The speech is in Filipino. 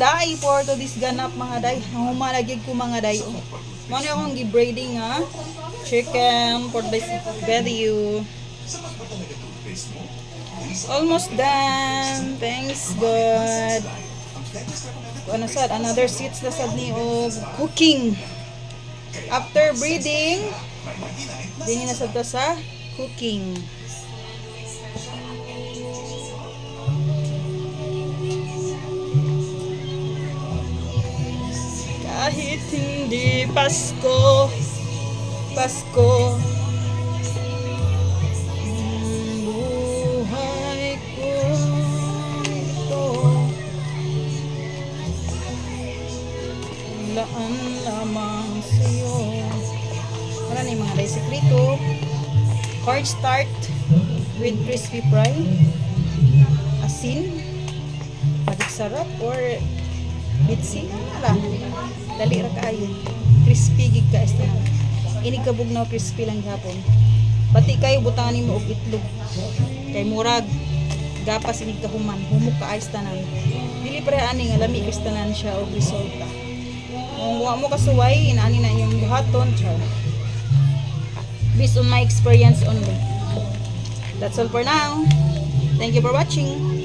day for to this ganap mga day. Humalagig ko mga day. Mano akong gi-braiding ha. Chicken for this video. Almost done. Thanks God. Ano sad? Another seats na sad ni og cooking. After breeding, din na sad ta sa cooking. Kahit hindi Pasko, buhay ko ito, laan lamang sa'yo. Marami mga day sekreto. Cornstarch with crispy fry, asin, padik sarap or bitsi ala dali ra kaayo, crispy gig ka esta na ini kabug na crispy lang gihapon. Pati kayo butangan nimo og itlog kay murag gapas inig kahuman humok ka esta na dili pre ani nga lami esta nan siya og resulta. Kung wa mo kasuway inaani na yung buhaton char based on my experience only. That's all for now. Thank you for watching.